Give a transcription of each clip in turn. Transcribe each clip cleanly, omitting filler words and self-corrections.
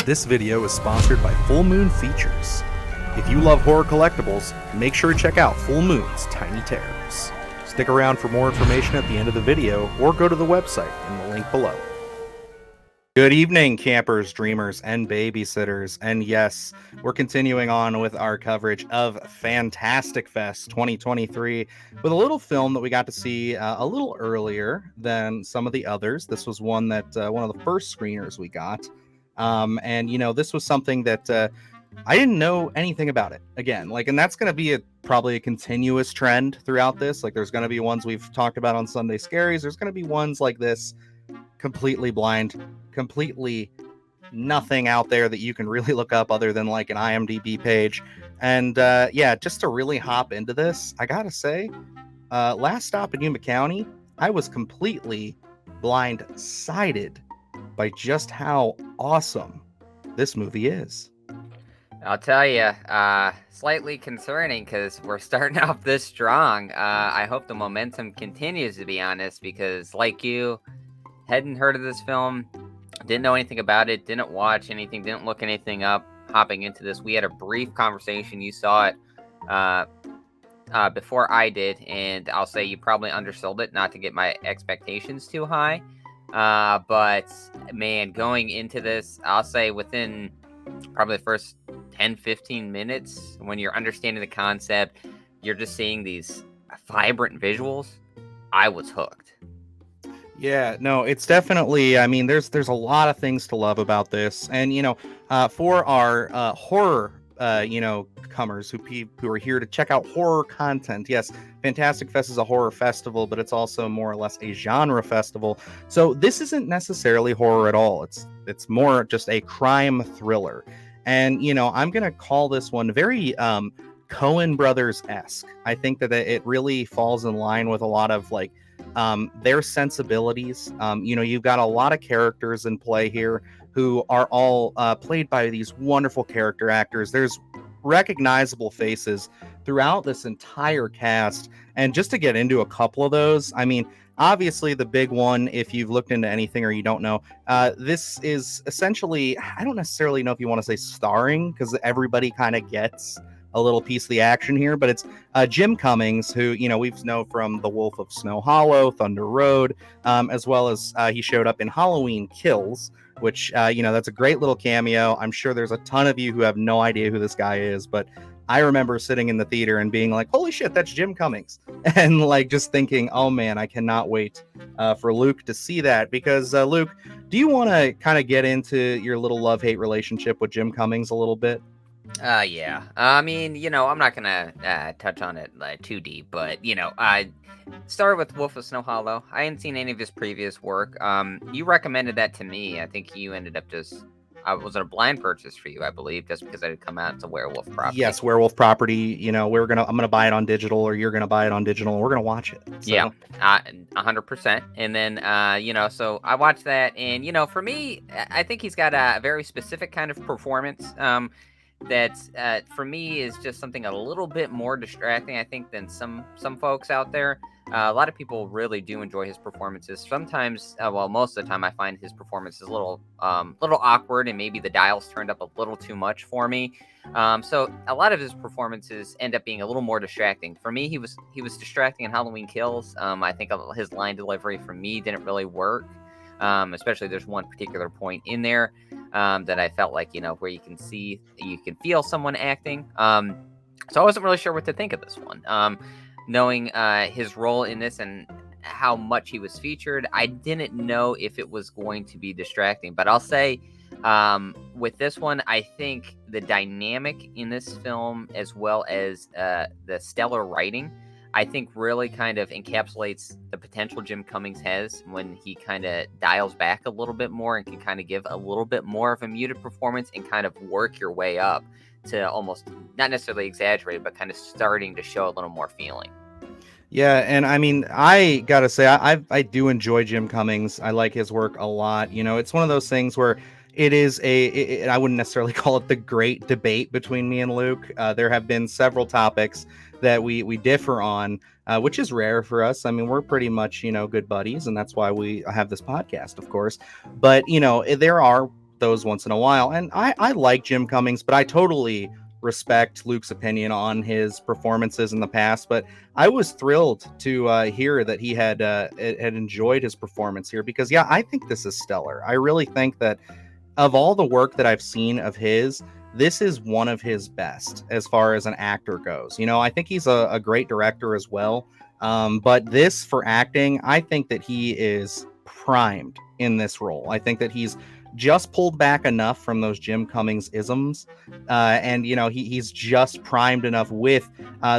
This video is sponsored by Full Moon Features. If you love horror collectibles, make sure to check out Full Moon's Tiny Terrors. Stick around for more information at the end of the video, or go to the website in the link below. Good evening, campers, dreamers, and babysitters. And yes, we're continuing on with our coverage of Fantastic Fest 2023 with a little film that we got to see a little earlier than some of the others. This was one that one of the first screeners we got. And you know, this was something that I didn't know anything about it. Again, and that's going to be probably a continuous trend throughout this. There's going to be ones we've talked about on Sunday Scaries. There's going to be ones like this, completely blind, completely nothing out there that you can really look up other than an IMDb page. And yeah, just to really hop into this, I gotta say, last stop in Yuma County, I was completely blindsided by just how awesome this movie is. I'll tell you, slightly concerning because we're starting off this strong. I hope the momentum continues, to be honest, because like you, hadn't heard of this film, didn't know anything about it, didn't watch anything, didn't look anything up hopping into this. We had a brief conversation. You saw it before I did, and I'll say you probably undersold it, not to get my expectations too high. But man, going into this, I'll say within probably the first 10-15 minutes, when you're understanding the concept, you're just seeing these vibrant visuals, I was hooked. Yeah, no, it's definitely, I mean, there's a lot of things to love about this. And, you know, for our horror, comers who are here to check out horror content, yes, Fantastic Fest is a horror festival, but it's also more or less a genre festival. So this isn't necessarily horror at all. It's more just a crime thriller. And, you know, I'm going to call this one very Coen Brothers-esque. I think that it really falls in line with a lot of their sensibilities. You've got a lot of characters in play here who are all played by these wonderful character actors. There's recognizable faces throughout this entire cast. And just to get into a couple of those, I mean, obviously the big one, if you've looked into anything or you don't know, this is essentially, I don't necessarily know if you want to say starring, because everybody kind of gets a little piece of the action here, but it's Jim Cummings, who, you know, we've known from The Wolf of Snow Hollow, Thunder Road, as well as he showed up in Halloween Kills, which, that's a great little cameo. I'm sure there's a ton of you who have no idea who this guy is, but I remember sitting in the theater and being like, holy shit, that's Jim Cummings. And just thinking, oh man, I cannot wait for Luke to see that. Because Luke, do you want to kind of get into your little love-hate relationship with Jim Cummings a little bit? Yeah. I mean, I'm not gonna touch on it too deep, but I started with Wolf of Snow Hollow. I hadn't seen any of his previous work. You recommended that to me. I think you ended up was it a blind purchase for you, I believe, just because it had come out to Werewolf Property. Yes, Werewolf Property. I'm gonna buy it on digital, or you're gonna buy it on digital, and we're gonna watch it. So. Yeah, 100%. And then, so I watched that, and for me, I think he's got a very specific kind of performance. That for me is just something a little bit more distracting, I think, than some folks out there. A lot of people really do enjoy his performances. Sometimes, most of the time, I find his performance is a little awkward, and maybe the dial's turned up a little too much for me. So a lot of his performances end up being a little more distracting. For me, he was distracting in Halloween Kills. I think his line delivery for me didn't really work. Especially there's one particular point in there that I felt like, where you can feel someone acting. So I wasn't really sure what to think of this one. Knowing his role in this and how much he was featured, I didn't know if it was going to be distracting. But I'll say with this one, I think the dynamic in this film, as well as the stellar writing, I think really kind of encapsulates the potential Jim Cummings has when he kind of dials back a little bit more and can kind of give a little bit more of a muted performance and kind of work your way up to almost not necessarily exaggerate, but kind of starting to show a little more feeling. Yeah, and I mean, I gotta say, I do enjoy Jim Cummings. I like his work a lot. It's one of those things where it is I wouldn't necessarily call it the great debate between me and Luke. There have been several topics that we differ on, which is rare for us. I mean, we're pretty much, good buddies, and that's why we have this podcast, of course. But, there are those once in a while. And I like Jim Cummings, but I totally respect Luke's opinion on his performances in the past. But I was thrilled to hear that he had enjoyed his performance here, because yeah, I think this is stellar. I really think that of all the work that I've seen of his, this is one of his best as far as an actor goes. You know, I think he's a great director as well. But this, for acting, I think that he is primed in this role. I think that he's just pulled back enough from those Jim Cummings isms. And, you know, he's just primed enough with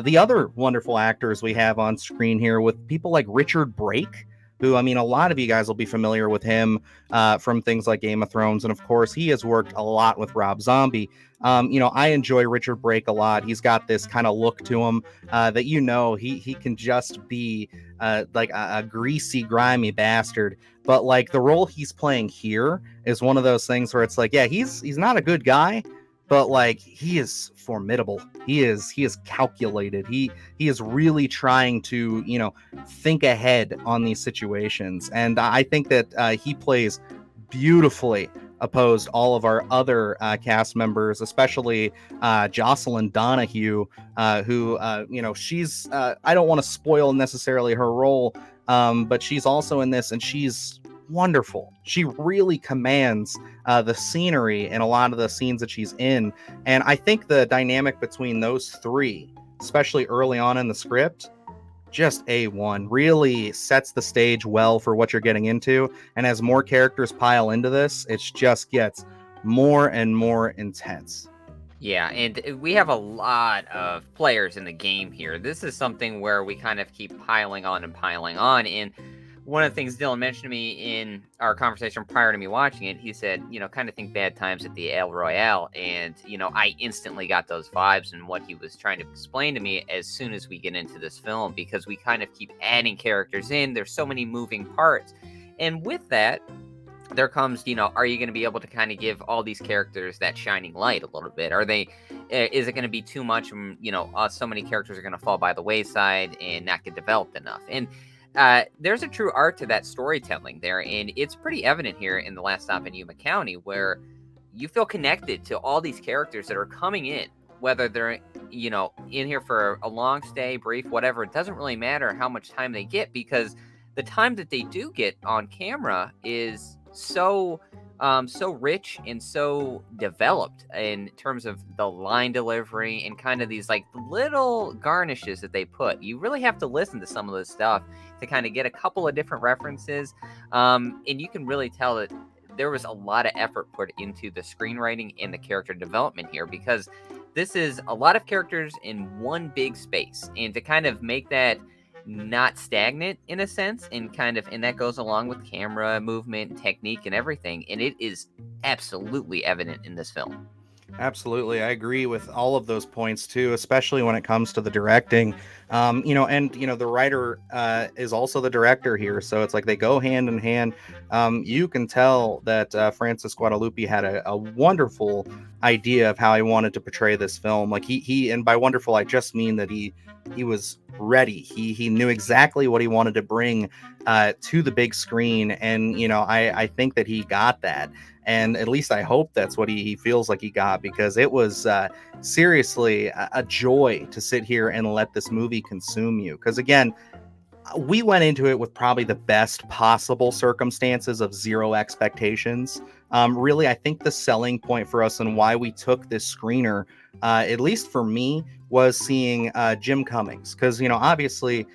the other wonderful actors we have on screen here, with people like Richard Brake, who, I mean, a lot of you guys will be familiar with him from things like Game of Thrones. And of course, he has worked a lot with Rob Zombie. You know, I enjoy Richard Brake a lot. He's got this kind of look to him that, you know, he can just be like a greasy, grimy bastard. But like the role he's playing here is one of those things where it's like, yeah, he's not a good guy, but like he is formidable. He is calculated. He is really trying to, you know, think ahead on these situations. And I think that he plays beautifully opposed all of our other cast members, especially Jocelin Donahue, who, you know, she's, I don't want to spoil necessarily her role, but she's also in this, and she's wonderful. She really commands the scenery in a lot of the scenes that she's in. And I think the dynamic between those three, especially early on in the script, just A1, really sets the stage well for what you're getting into. And as more characters pile into this, it just gets more and more intense. Yeah, and we have a lot of players in the game here. This is something where we kind of keep piling on and piling on. And one of the things Dylan mentioned to me in our conversation prior to me watching it, he said, you know, kind of think Bad Times at the El Royale. And, you know, I instantly got those vibes and what he was trying to explain to me as soon as we get into this film, because we kind of keep adding characters in. There's so many moving parts. And with that, there comes, you know, are you going to be able to kind of give all these characters that shining light a little bit? Is it going to be too much? You know, so many characters are going to fall by the wayside and not get developed enough. And there's a true art to that storytelling there, and it's pretty evident here in The Last Stop in Yuma County, where you feel connected to all these characters that are coming in, whether they're, you know, in here for a long stay, brief, whatever. It doesn't really matter how much time they get, because the time that they do get on camera is so rich and so developed in terms of the line delivery and kind of these like little garnishes that they put. You really have to listen to some of this stuff to kind of get a couple of different references. And you can really tell that there was a lot of effort put into the screenwriting and the character development here, because this is a lot of characters in one big space. And to kind of make that not stagnant in a sense, and that goes along with camera movement, technique, and everything. And it is absolutely evident in this film. Absolutely. I agree with all of those points too, especially when it comes to the directing. You know, and, you know, the writer is also the director here. So it's like they go hand in hand. You can tell that Francis Guadalupe had a wonderful idea of how he wanted to portray this film. Like he, and by wonderful, I just mean that he was ready. He knew exactly what he wanted to bring to the big screen. And, you know, I think that he got that. And at least I hope that's what he feels like he got, because it was seriously a joy to sit here and let this movie consume you. Because again, we went into it with probably the best possible circumstances of zero expectations. Really, I think the selling point for us and why we took this screener, at least for me, was seeing Jim Cummings. Because, you know, obviously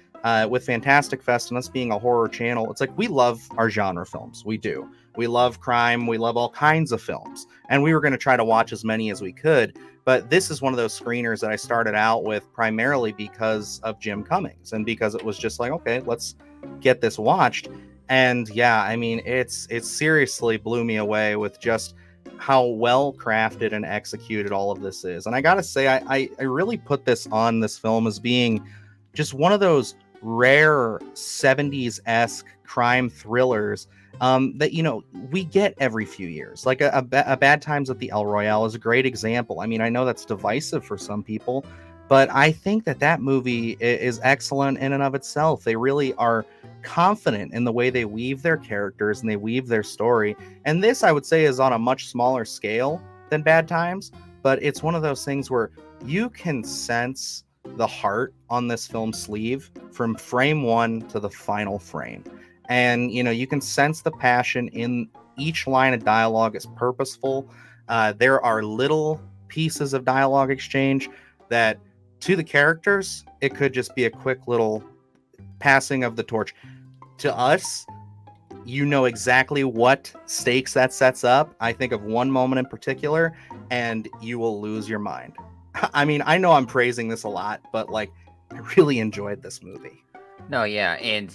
with Fantastic Fest and us being a horror channel, it's like we love our genre films. We do. We love crime. We love all kinds of films. And we were going to try to watch as many as we could. But this is one of those screeners that I started out with primarily because of Jim Cummings, and because it was just like, okay, let's get this watched. And yeah, I mean, it's seriously blew me away with just how well crafted and executed all of this is. And I gotta say, I really put this on this film as being just one of those rare 70s-esque crime thrillers that, you know, we get every few years. Like a Bad Times at the El Royale is a great example. I mean, I know that's divisive for some people, But I think that movie is excellent in and of itself. They really are confident in the way they weave their characters and they weave their story. And this, I would say, is on a much smaller scale than Bad Times, but it's one of those things where you can sense the heart on this film's sleeve from frame one to the final frame. And, you can sense the passion in each line of dialogue is purposeful. There are little pieces of dialogue exchange that, to the characters, it could just be a quick little passing of the torch. To us, you know exactly what stakes that sets up. I think of one moment in particular, and you will lose your mind. I mean, I know I'm praising this a lot, but like, I really enjoyed this movie. No, yeah, and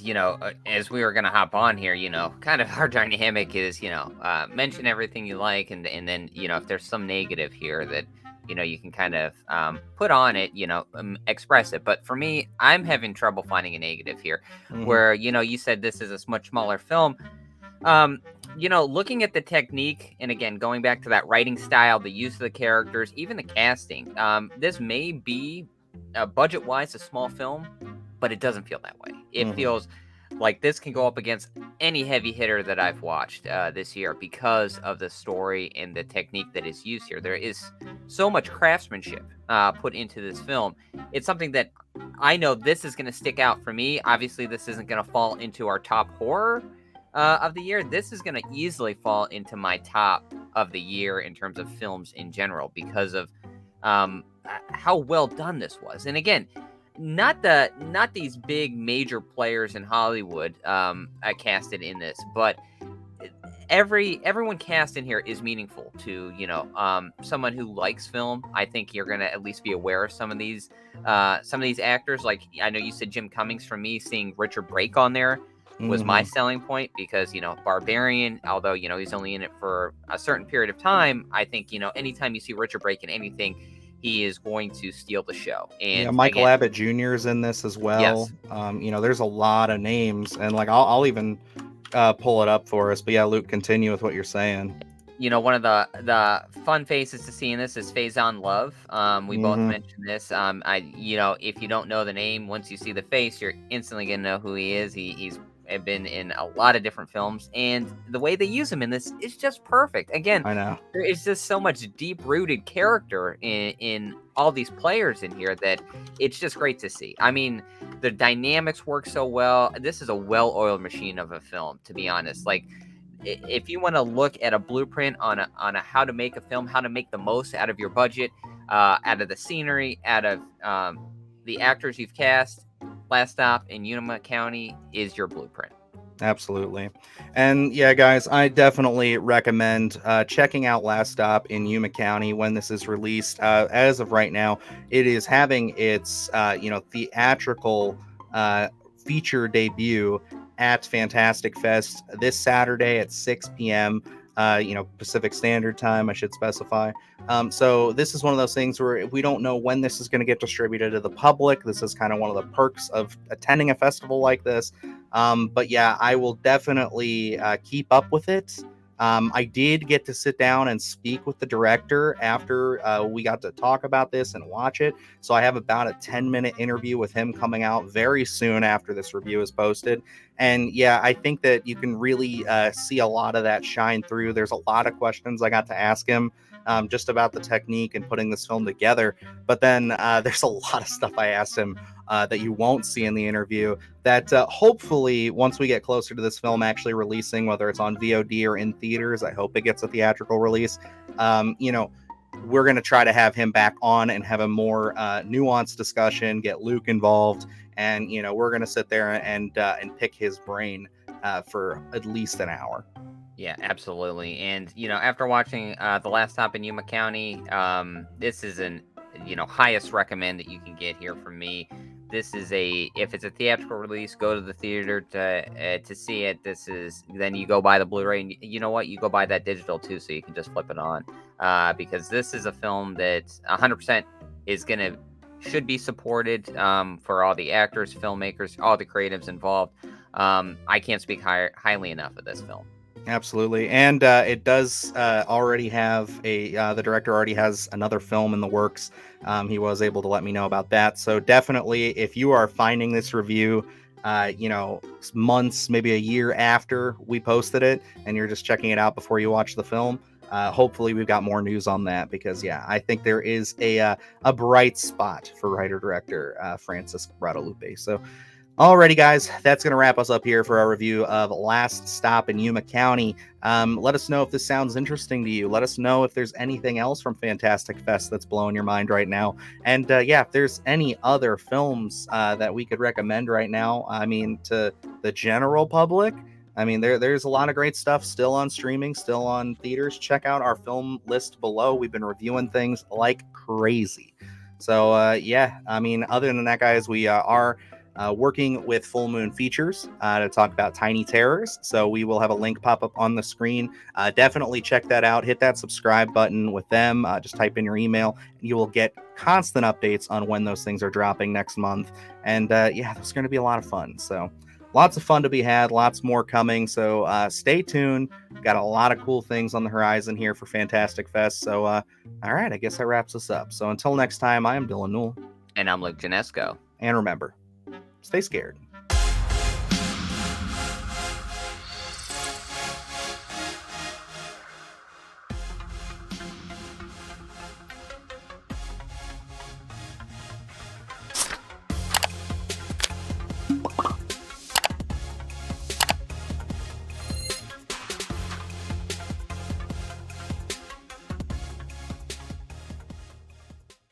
as we were gonna hop on here, kind of our dynamic is, mention everything you like, and then if there's some negative here that you can kind of put on it, express it. But for me, I'm having trouble finding a negative here, where you said this is a much smaller film. Looking at the technique, and again going back to that writing style, the use of the characters, even the casting, this may be budget-wise a small film, but it doesn't feel that way. It feels like this can go up against any heavy hitter that I've watched this year because of the story and the technique that is used here. There is so much craftsmanship put into this film. It's something that I know this is going to stick out for me. Obviously, this isn't going to fall into our top horror of the year. This is going to easily fall into my top of the year in terms of films in general because of how well done this was. And again, not these big major players in Hollywood casted in this, but everyone cast in here is meaningful to someone who likes film. I think you're gonna at least be aware of some of these actors. Like, I know you said Jim Cummings. For me, seeing Richard Brake on there was my selling point because Barbarian, although he's only in it for a certain period of time, I think anytime you see Richard Brake in anything, he is going to steal the show. And Michel Abbott Jr. is in this as well. Yes. There's a lot of names, and like I'll even pull it up for us. But yeah, Luke, continue with what you're saying. One of the fun faces to see in this is Faizon Love. We both mentioned this. If you don't know the name, once you see the face, you're instantly gonna know who he is. He's been in a lot of different films, and the way they use him in this is just perfect. Again, I know there is just so much deep-rooted character in all these players in here that it's just great to see. I mean, the dynamics work so well. This is a well-oiled machine of a film, to be honest. Like, if you want to look at a blueprint on a how to make a film, how to make the most out of your budget, out of the scenery, out of the actors you've cast, Last Stop in Yuma County is your blueprint. Absolutely. And yeah, guys, I definitely recommend checking out Last Stop in Yuma County when this is released. As of right now, it is having its theatrical feature debut at Fantastic Fest this Saturday at 6 p.m. Pacific Standard Time, I should specify. So this is one of those things where we don't know when this is going to get distributed to the public. This is kind of one of the perks of attending a festival like this. But yeah, I will definitely keep up with it. I did get to sit down and speak with the director after we got to talk about this and watch it. So I have about a 10-minute interview with him coming out very soon after this review is posted. And yeah, I think that you can really see a lot of that shine through. There's a lot of questions I got to ask him just about the technique and putting this film together. But then there's a lot of stuff I asked him that you won't see in the interview that hopefully once we get closer to this film actually releasing, whether it's on VOD or in theaters, I hope it gets a theatrical release. We're going to try to have him back on and have a more nuanced discussion, get Luke involved. And, we're going to sit there and pick his brain for at least an hour. Yeah, absolutely. And, after watching The Last Stop in Yuma County, this is an, highest recommend that you can get here from me. This is if it's a theatrical release, go to the theater to see it. Then you go buy the Blu-ray, and you know what? You go buy that digital too, so you can just flip it on. Because this is a film that 100% should be supported for all the actors, filmmakers, all the creatives involved. I can't speak highly enough of this film. Absolutely, and it does already have the director already has another film in the works. He was able to let me know about that. So definitely, if you are finding this review, months, maybe a year after we posted it, and you're just checking it out before you watch the film, hopefully we've got more news on that, because yeah, I think there is a bright spot for writer director Francis Guadalupe. So alrighty, guys, that's going to wrap us up here for our review of Last Stop in Yuma County. Let us know if this sounds interesting to you. Let us know if there's anything else from Fantastic Fest that's blowing your mind right now. And yeah, if there's any other films that we could recommend right now, I mean, to the general public, I mean, there's a lot of great stuff still on streaming, still on theaters. Check out our film list below. We've been reviewing things like crazy. So yeah, I mean, other than that, guys, we are working with Full Moon Features to talk about Tiny Terrors. So we will have a link pop up on the screen. Definitely check that out. Hit that subscribe button with them. Just type in your email, and you will get constant updates on when those things are dropping next month. And yeah, that's going to be a lot of fun. So lots of fun to be had, lots more coming. So stay tuned. Got a lot of cool things on the horizon here for Fantastic Fest. So all right, I guess that wraps us up. So until next time, I am Dylan Newell. And I'm Luke Janesco. And remember, stay scared.